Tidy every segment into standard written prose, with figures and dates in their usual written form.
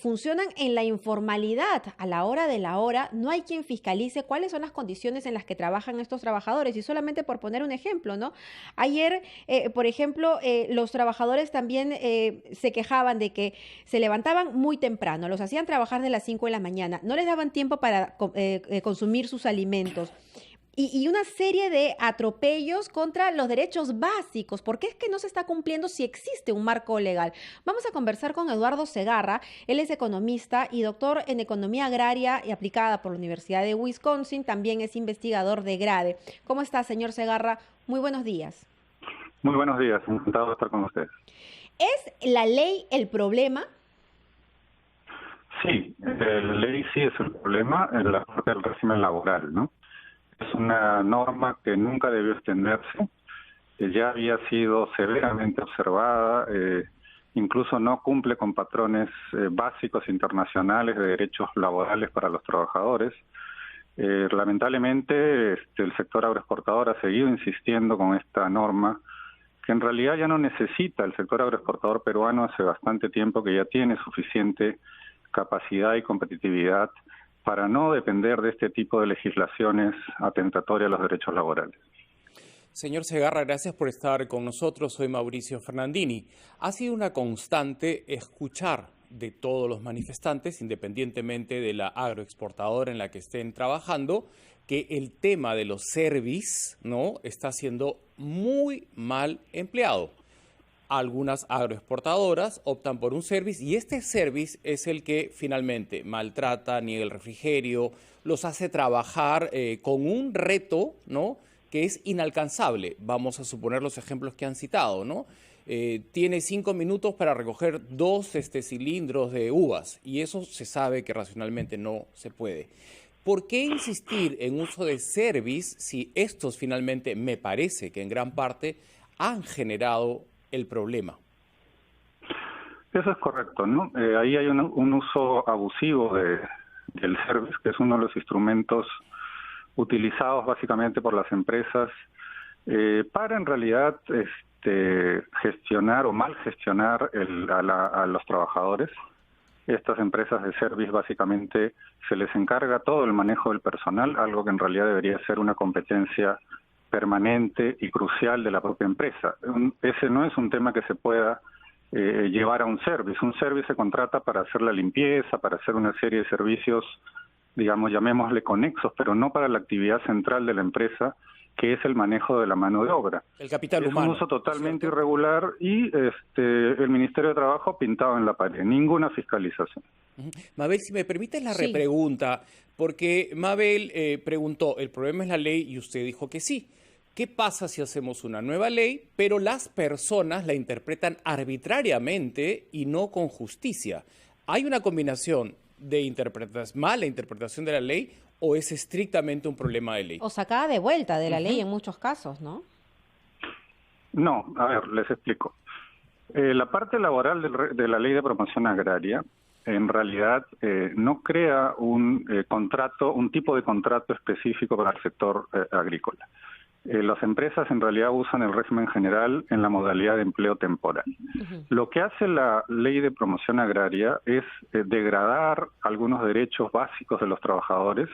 funcionan en la informalidad. A la hora de la hora no hay quien fiscalice cuáles son las condiciones en las que trabajan estos trabajadores. Y solamente por poner un ejemplo, ¿no? Ayer, por ejemplo, los trabajadores también se quejaban de que se levantaban muy temprano, los hacían trabajar de las 5 de la mañana, no les daban tiempo para consumir sus alimentos. Y una serie de atropellos contra los derechos básicos. ¿Por qué es que no se está cumpliendo si existe un marco legal? Vamos a conversar con Eduardo Segarra. Él es economista y doctor en Economía Agraria y Aplicada por la Universidad de Wisconsin. También es investigador de GRADE. ¿Cómo está, señor Segarra? Muy buenos días. Muy buenos días, encantado de estar con ustedes. ¿Es la ley el problema? Sí, la ley sí es el problema en la parte del régimen laboral, ¿no? Es una norma que nunca debió extenderse, que ya había sido severamente observada, incluso no cumple con patrones básicos internacionales de derechos laborales para los trabajadores. Lamentablemente, el sector agroexportador ha seguido insistiendo con esta norma, que en realidad ya no necesita el sector agroexportador peruano hace bastante tiempo que ya tiene suficiente capacidad y competitividad para no depender de este tipo de legislaciones atentatorias a los derechos laborales. Señor Segarra, gracias por estar con nosotros. Soy Mauricio Fernandini. Ha sido una constante escuchar de todos los manifestantes, independientemente de la agroexportadora en la que estén trabajando, que el tema de los service, ¿no?, está siendo muy mal empleado. Algunas agroexportadoras optan por un service y este service es el que finalmente maltrata, niega el refrigerio, los hace trabajar con un reto, ¿no?, que es inalcanzable. Vamos a suponer los ejemplos que han citado, ¿no? Tiene 5 minutos para recoger 2 cilindros de uvas y eso se sabe que racionalmente no se puede. ¿Por qué insistir en uso de service si estos finalmente, me parece que en gran parte, han generado el problema? Eso es correcto, ¿no? Ahí hay un uso abusivo del service, que es uno de los instrumentos utilizados básicamente por las empresas para en realidad gestionar o mal gestionar a los trabajadores. Estas empresas de service básicamente se les encarga todo el manejo del personal, algo que en realidad debería ser una competencia permanente y crucial de la propia empresa. Ese no es un tema que se pueda llevar a un service. Un service se contrata para hacer la limpieza, para hacer una serie de servicios, digamos, llamémosle conexos, pero no para la actividad central de la empresa, que es el manejo de la mano de obra. El capital humano. Es un uso totalmente irregular y el Ministerio de Trabajo pintado en la pared, ninguna fiscalización. Mabel, si me permites la repregunta, porque Mabel preguntó, ¿el problema es la ley? Y usted dijo que sí. ¿Qué pasa si hacemos una nueva ley, pero las personas la interpretan arbitrariamente y no con justicia? ¿Hay una combinación de mala interpretación de la ley o es estrictamente un problema de ley? O sacada de vuelta de la ley en muchos casos, ¿no? No, a ver, les explico. La parte laboral de la Ley de Promoción Agraria en realidad no crea un tipo de contrato específico para el sector agrícola. Las empresas en realidad usan el régimen general en la modalidad de empleo temporal. Lo que hace la Ley de Promoción Agraria es degradar algunos derechos básicos de los trabajadores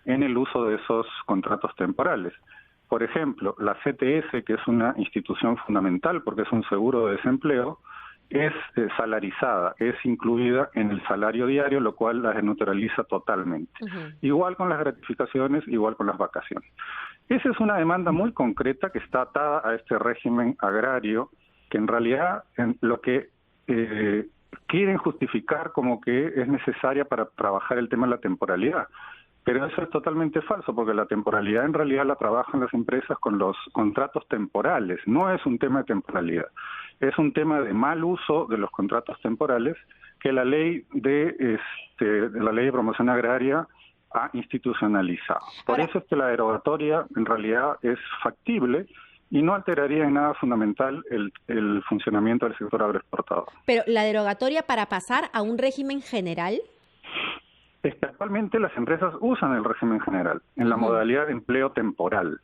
en el uso de esos contratos temporales. Por ejemplo, la CTS, que es una institución fundamental porque es un seguro de desempleo, es salarizada, es incluida en el salario diario, lo cual la desneutraliza totalmente. Igual con las gratificaciones, igual con las vacaciones. Esa es una demanda muy concreta que está atada a este régimen agrario, que en realidad lo que quieren justificar como que es necesaria para trabajar el tema de la temporalidad. Pero eso es totalmente falso, porque la temporalidad en realidad la trabajan las empresas con los contratos temporales. No es un tema de temporalidad, es un tema de mal uso de los contratos temporales que la ley de promoción agraria ha institucionalizado. Por eso es que la derogatoria en realidad es factible y no alteraría en nada fundamental el funcionamiento del sector agroexportador. Pero la derogatoria para pasar a un régimen general. Es que actualmente las empresas usan el régimen general en la modalidad de empleo temporal.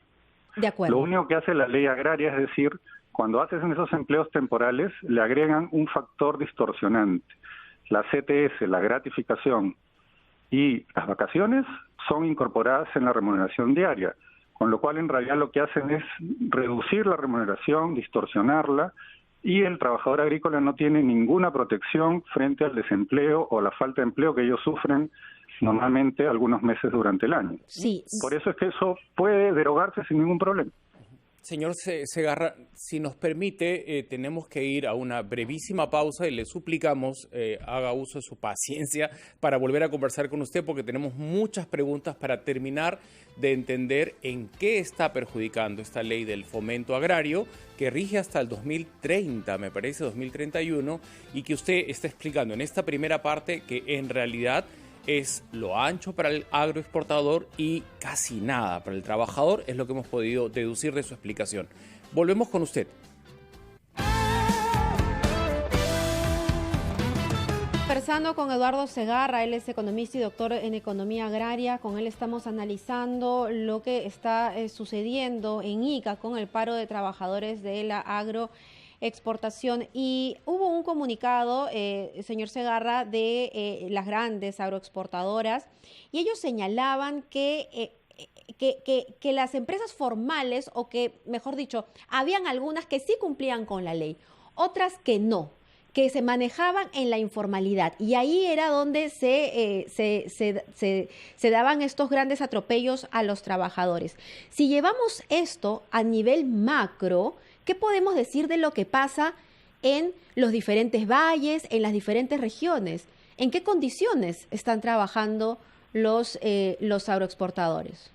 De acuerdo. Lo único que hace la ley agraria es decir, cuando hacen esos empleos temporales, le agregan un factor distorsionante, la CTS, la gratificación y las vacaciones son incorporadas en la remuneración diaria, con lo cual en realidad lo que hacen es reducir la remuneración, distorsionarla, y el trabajador agrícola no tiene ninguna protección frente al desempleo o la falta de empleo que ellos sufren normalmente algunos meses durante el año. Sí. Por eso es que eso puede derogarse sin ningún problema. Señor Segarra, si nos permite, tenemos que ir a una brevísima pausa y le suplicamos haga uso de su paciencia para volver a conversar con usted, porque tenemos muchas preguntas para terminar de entender en qué está perjudicando esta ley del fomento agrario que rige hasta el 2030, me parece 2031, y que usted está explicando en esta primera parte que en realidad es lo ancho para el agroexportador y casi nada para el trabajador, es lo que hemos podido deducir de su explicación. Volvemos con usted. Conversando con Eduardo Segarra, él es economista y doctor en economía agraria. Con él estamos analizando lo que está sucediendo en Ica con el paro de trabajadores de la agroexportación. Y hubo un comunicado, señor Segarra, de las grandes agroexportadoras, y ellos señalaban que las empresas formales, o que, mejor dicho, habían algunas que sí cumplían con la ley, otras que no, que se manejaban en la informalidad, y ahí era donde se daban estos grandes atropellos a los trabajadores. Si llevamos esto a nivel macro, ¿qué podemos decir de lo que pasa en los diferentes valles, en las diferentes regiones? ¿En qué condiciones están trabajando los agroexportadores?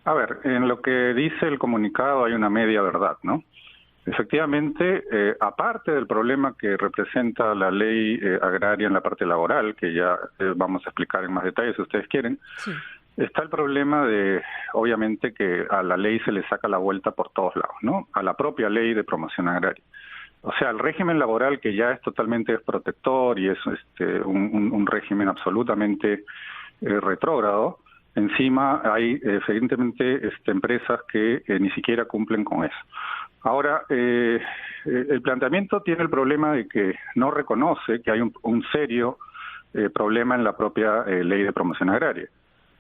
A ver, en lo que dice el comunicado hay una media verdad, ¿no? Efectivamente, aparte del problema que representa la ley agraria en la parte laboral, que ya vamos a explicar en más detalle si ustedes quieren, sí, está el problema de, obviamente, que a la ley se le saca la vuelta por todos lados, ¿no? A la propia ley de promoción agraria. O sea, el régimen laboral, que ya es totalmente desprotector y es un régimen absolutamente retrógrado, encima hay evidentemente empresas que ni siquiera cumplen con eso. Ahora, el planteamiento tiene el problema de que no reconoce que hay un serio problema en la propia ley de promoción agraria,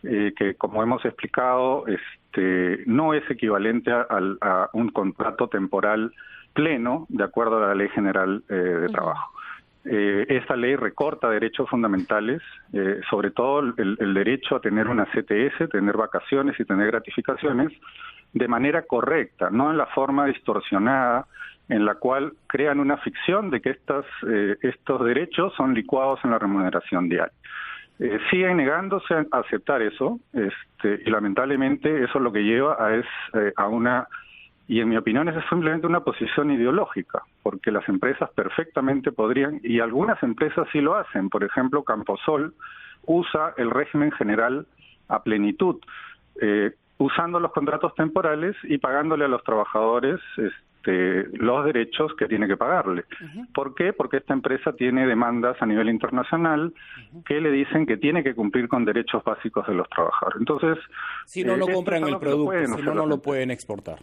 que, como hemos explicado, no es equivalente a un contrato temporal pleno de acuerdo a la Ley General de Trabajo. Esta ley recorta derechos fundamentales, sobre todo el derecho a tener una CTS, tener vacaciones y tener gratificaciones, de manera correcta, no en la forma distorsionada en la cual crean una ficción de que estos derechos son licuados en la remuneración diaria. Siguen negándose a aceptar eso, y lamentablemente eso lo que lleva a una, y en mi opinión es simplemente una posición ideológica, porque las empresas perfectamente podrían, y algunas empresas sí lo hacen. Por ejemplo, Camposol usa el régimen general a plenitud, usando los contratos temporales y pagándole a los trabajadores los derechos que tiene que pagarle. ¿Por qué? Porque esta empresa tiene demandas a nivel internacional que le dicen que tiene que cumplir con derechos básicos de los trabajadores. Entonces, si no compran el producto, si no lo pueden exportar.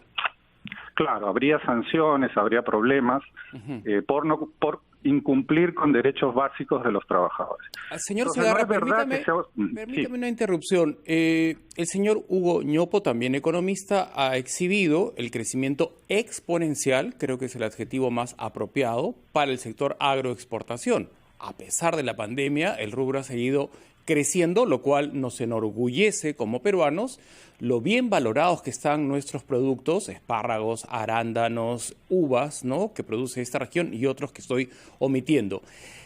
Claro, habría sanciones, habría problemas por incumplir con derechos básicos de los trabajadores. Señor Segarra, permítame una interrupción. El señor Hugo Ñopo, también economista, ha exhibido el crecimiento exponencial, creo que es el adjetivo más apropiado, para el sector agroexportación. A pesar de la pandemia, el rubro ha seguido creciendo, lo cual nos enorgullece como peruanos, lo bien valorados que están nuestros productos, espárragos, arándanos, uvas, ¿no?, que produce esta región, y otros que estoy omitiendo.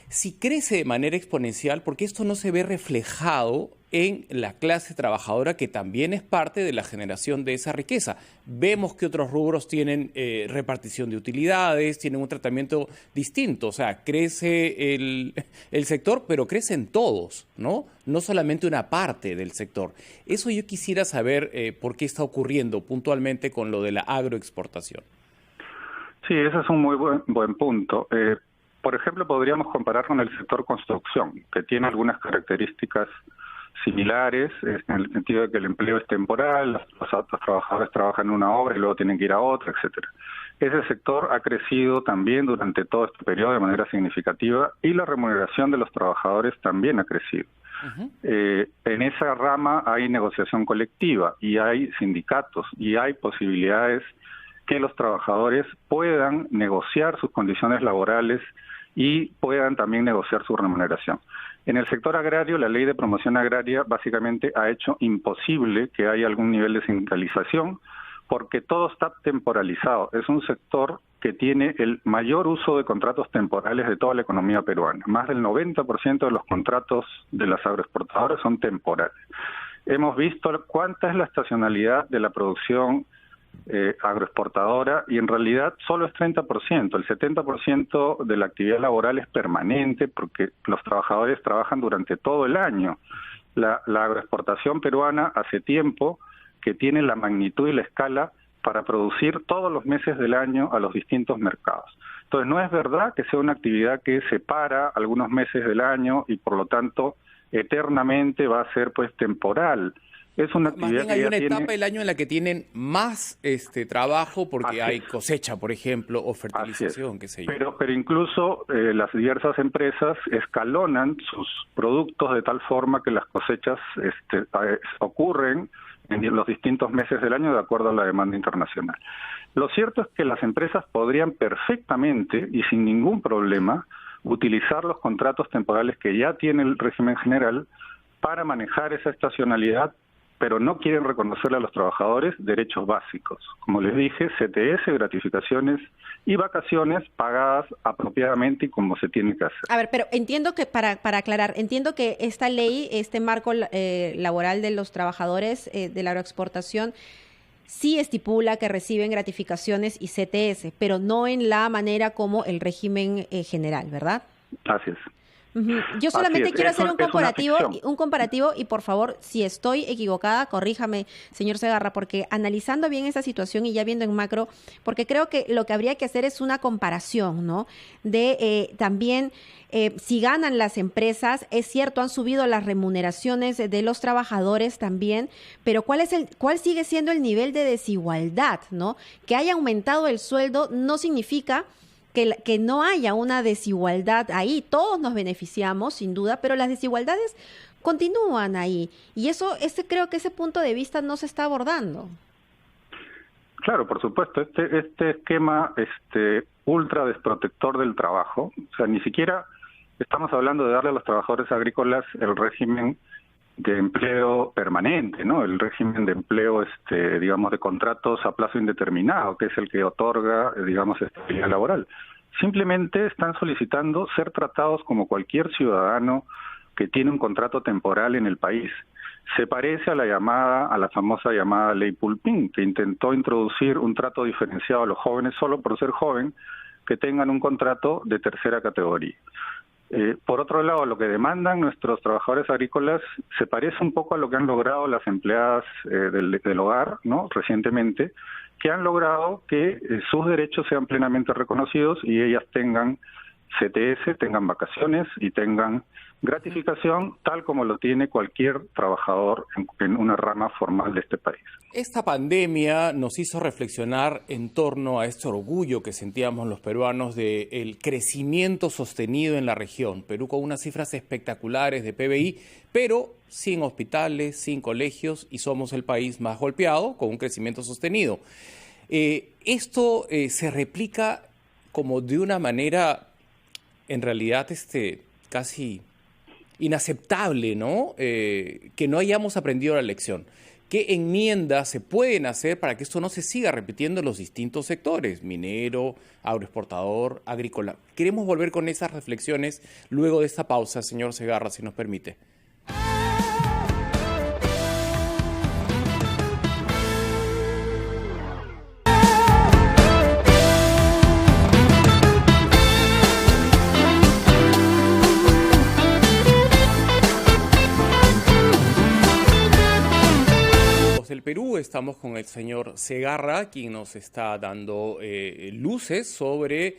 Si crece de manera exponencial, ¿por qué esto no se ve reflejado en la clase trabajadora, que también es parte de la generación de esa riqueza? Vemos que otros rubros tienen repartición de utilidades, tienen un tratamiento distinto. O sea, crece el sector, pero crecen todos, ¿no? No solamente una parte del sector. Eso yo quisiera saber por qué está ocurriendo puntualmente con lo de la agroexportación. Sí, ese es un muy buen punto. Por ejemplo, podríamos comparar con el sector construcción, que tiene algunas características similares, en el sentido de que el empleo es temporal, los trabajadores trabajan en una obra y luego tienen que ir a otra, etcétera. ese sector ha crecido también durante todo este periodo de manera significativa y la remuneración de los trabajadores también ha crecido. En esa rama hay negociación colectiva y hay sindicatos y hay posibilidades que los trabajadores puedan negociar sus condiciones laborales y puedan también negociar su remuneración. En el sector agrario, la ley de promoción agraria básicamente ha hecho imposible que haya algún nivel de sindicalización porque todo está temporalizado. Es un sector que tiene el mayor uso de contratos temporales de toda la economía peruana. Más del 90% de los contratos de las agroexportadoras son temporales. Hemos visto cuánta es la estacionalidad de la producción agroexportadora y en realidad solo es 30%. El 70% de la actividad laboral es permanente porque los trabajadores trabajan durante todo el año. La agroexportación peruana hace tiempo que tiene la magnitud y la escala para producir todos los meses del año a los distintos mercados. Entonces no es verdad que sea una actividad que separa algunos meses del año y por lo tanto eternamente va a ser pues temporal. Es una actividad más bien hay que una ya etapa tiene... del año en la que tienen más trabajo porque Así hay es. cosecha, por ejemplo, o Así es. fertilización, qué sé yo. Pero incluso las diversas empresas escalonan sus productos de tal forma que las cosechas ocurren en los distintos meses del año de acuerdo a la demanda internacional. Lo cierto es que las empresas podrían perfectamente y sin ningún problema utilizar los contratos temporales que ya tiene el régimen general para manejar esa estacionalidad, pero no quieren reconocerle a los trabajadores derechos básicos. Como les dije, CTS, gratificaciones y vacaciones pagadas apropiadamente y como se tiene que hacer. A ver, pero entiendo que, para aclarar, entiendo que esta ley, este marco laboral de los trabajadores de la agroexportación, sí estipula que reciben gratificaciones y CTS, pero no en la manera como el régimen general, ¿verdad? Así es. Yo solamente quiero hacer un comparativo y por favor, si estoy equivocada, corríjame, señor Segarra, porque analizando bien esa situación y ya viendo en macro, porque creo que lo que habría que hacer es una comparación, ¿no? De también si ganan las empresas, es cierto, han subido las remuneraciones de los trabajadores también, pero ¿cuál sigue siendo el nivel de desigualdad, ¿no? Que haya aumentado el sueldo no significa que no haya una desigualdad ahí. Todos nos beneficiamos, sin duda, pero las desigualdades continúan ahí. Y creo que ese punto de vista no se está abordando. Claro, por supuesto. Este esquema ultra desprotector del trabajo, o sea, ni siquiera estamos hablando de darle a los trabajadores agrícolas el régimen de empleo permanente, ¿no? El régimen de empleo, digamos, de contratos a plazo indeterminado, que es el que otorga, digamos, estabilidad laboral. Simplemente están solicitando ser tratados como cualquier ciudadano que tiene un contrato temporal en el país. Se parece a la famosa llamada Ley Pulpín, que intentó introducir un trato diferenciado a los jóvenes solo por ser joven, que tengan un contrato de tercera categoría. Por otro lado, lo que demandan nuestros trabajadores agrícolas se parece un poco a lo que han logrado las empleadas del hogar, ¿no? Recientemente, que han logrado que sus derechos sean plenamente reconocidos y ellas tengan CTS, tengan vacaciones y tengan gratificación tal como lo tiene cualquier trabajador en una rama formal de este país. Esta pandemia nos hizo reflexionar en torno a este orgullo que sentíamos los peruanos del crecimiento sostenido en la región. Perú con unas cifras espectaculares de PBI, pero sin hospitales, sin colegios y somos el país más golpeado con un crecimiento sostenido. Esto se replica como de una manera en realidad casi inaceptable, ¿no? Que no hayamos aprendido la lección. ¿Qué enmiendas se pueden hacer para que esto no se siga repitiendo en los distintos sectores? Minero, agroexportador, agrícola. Queremos volver con esas reflexiones luego de esta pausa, señor Segarra, si nos permite. Del Perú, estamos con el señor Segarra, quien nos está dando luces sobre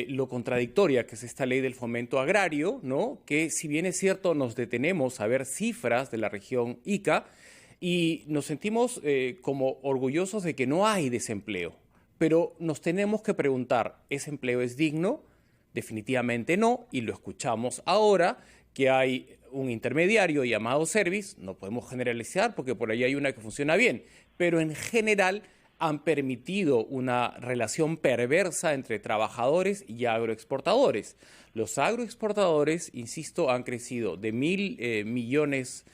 lo contradictoria que es esta ley del fomento agrario, ¿no? Que si bien es cierto nos detenemos a ver cifras de la región Ica y nos sentimos como orgullosos de que no hay desempleo, Pero nos tenemos que preguntar, ¿ese empleo es digno? Definitivamente no, y lo escuchamos ahora, que hay un intermediario llamado Service. No podemos generalizar porque por ahí hay una que funciona bien, pero en general han permitido una relación perversa entre trabajadores y agroexportadores. Los agroexportadores, insisto, han crecido de 1.000 millones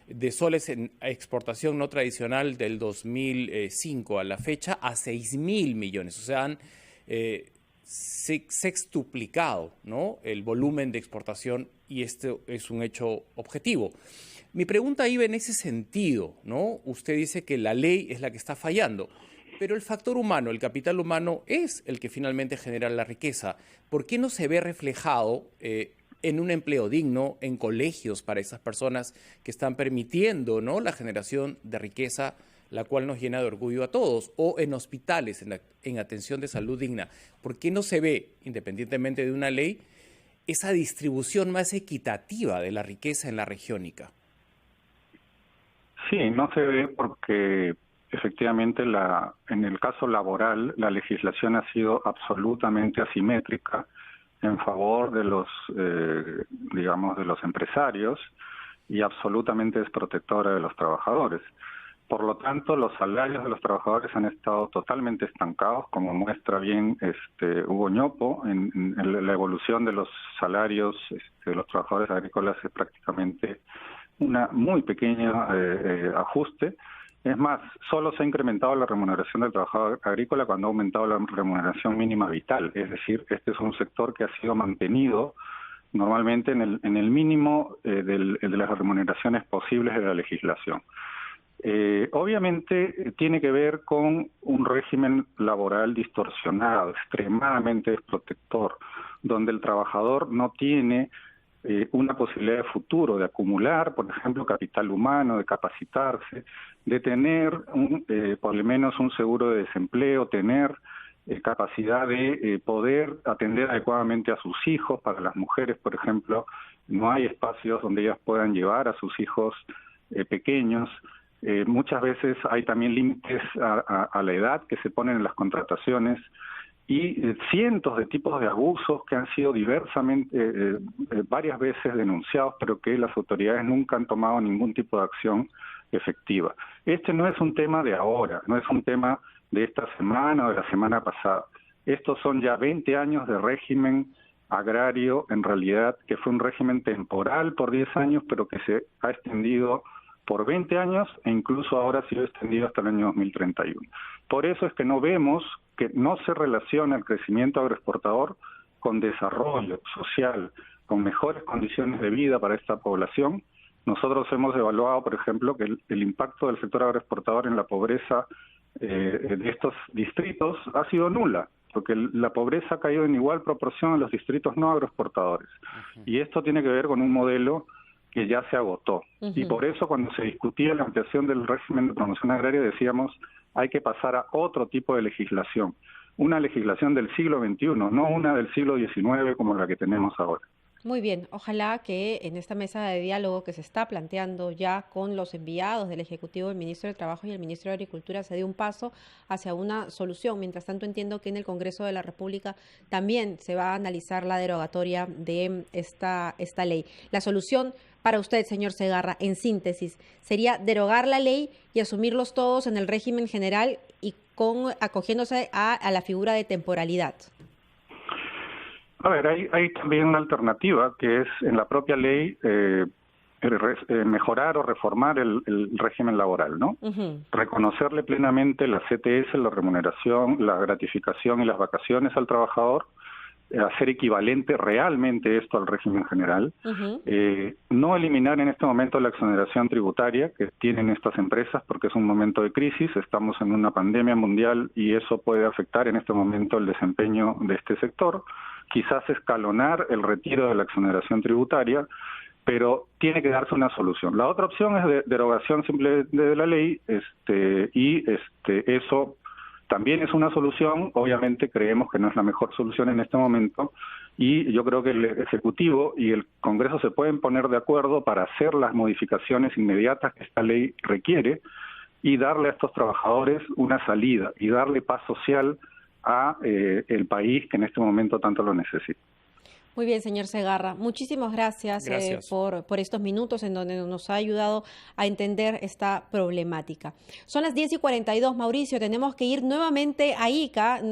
de soles en exportación no tradicional del 2005 a la fecha a 6.000 millones. O sea, han sextuplicado, ¿no?, el volumen de exportación, y esto es un hecho objetivo. Mi pregunta iba en ese sentido, ¿no? Usted dice que la ley es la que está fallando, pero el factor humano, el capital humano, es el que finalmente genera la riqueza. ¿Por qué no se ve reflejado en un empleo digno, en colegios para esas personas que están permitiendo, ¿no?, la generación de riqueza, la cual nos llena de orgullo a todos, o en hospitales, en atención de salud digna? ¿Por qué no se ve, independientemente de una ley, esa distribución más equitativa de la riqueza en la regiónica? Sí, no se ve porque efectivamente en el caso laboral la legislación ha sido absolutamente asimétrica en favor de los, digamos, de los empresarios, y absolutamente desprotectora de los trabajadores. Por lo tanto, los salarios de los trabajadores han estado totalmente estancados, como muestra bien Hugo Ñopo. En la evolución de los salarios de los trabajadores agrícolas es prácticamente una muy pequeña ajuste. Es más, solo se ha incrementado la remuneración del trabajador agrícola cuando ha aumentado la remuneración mínima vital. Es decir, este es un sector que ha sido mantenido normalmente en el mínimo de las remuneraciones posibles de la legislación. Obviamente tiene que ver con un régimen laboral distorsionado, extremadamente desprotector, donde el trabajador no tiene una posibilidad de futuro, de acumular, por ejemplo, capital humano, de capacitarse, de tener por lo menos un seguro de desempleo, tener capacidad de poder atender adecuadamente a sus hijos. Para las mujeres, por ejemplo, no hay espacios donde ellas puedan llevar a sus hijos pequeños. Muchas veces hay también límites a la edad que se ponen en las contrataciones, y cientos de tipos de abusos que han sido diversamente, varias veces denunciados, pero que las autoridades nunca han tomado ningún tipo de acción efectiva. Este no es un tema de ahora, no es un tema de esta semana o de la semana pasada. Estos son ya 20 años de régimen agrario, en realidad, que fue un régimen temporal por 10 años, pero que se ha extendido por 20 años e incluso ahora ha sido extendido hasta el año 2031. Por eso es que no vemos que no se relaciona el crecimiento agroexportador con desarrollo social, con mejores condiciones de vida para esta población. Nosotros hemos evaluado, por ejemplo, que el impacto del sector agroexportador en la pobreza de estos distritos ha sido nula, porque la pobreza ha caído en igual proporción en los distritos no agroexportadores. Y esto tiene que ver con un modelo que ya se agotó. Y por eso, cuando se discutía la ampliación del régimen de promoción agraria, decíamos hay que pasar a otro tipo de legislación, una legislación del siglo XXI, no una del siglo XIX como la que tenemos ahora. Muy bien, ojalá que en esta mesa de diálogo que se está planteando ya con los enviados del Ejecutivo, el Ministro de Trabajo y el Ministro de Agricultura, se dé un paso hacia una solución. Mientras tanto, entiendo que en el Congreso de la República también se va a analizar la derogatoria de esta ley. La solución para usted, señor Segarra, en síntesis, sería derogar la ley y asumirlos todos en el régimen general y acogiéndose a la figura de temporalidad. A ver, hay también una alternativa, que es en la propia ley mejorar o reformar el régimen laboral, ¿no? Reconocerle plenamente la CTS, la remuneración, la gratificación y las vacaciones al trabajador, hacer equivalente realmente esto al régimen general, no eliminar en este momento la exoneración tributaria que tienen estas empresas, porque es un momento de crisis, estamos en una pandemia mundial y eso puede afectar en este momento el desempeño de este sector. Quizás escalonar el retiro de la exoneración tributaria, pero tiene que darse una solución. La otra opción es derogación simple de la ley, eso también es una solución. Obviamente creemos que no es la mejor solución en este momento, y yo creo que el Ejecutivo y el Congreso se pueden poner de acuerdo para hacer las modificaciones inmediatas que esta ley requiere y darle a estos trabajadores una salida y darle paz social a el país que en este momento tanto lo necesita. Muy bien, señor Segarra. Muchísimas gracias, por estos minutos en donde nos ha ayudado a entender esta problemática. Son las 10:42, Mauricio. Tenemos que ir nuevamente a Ica.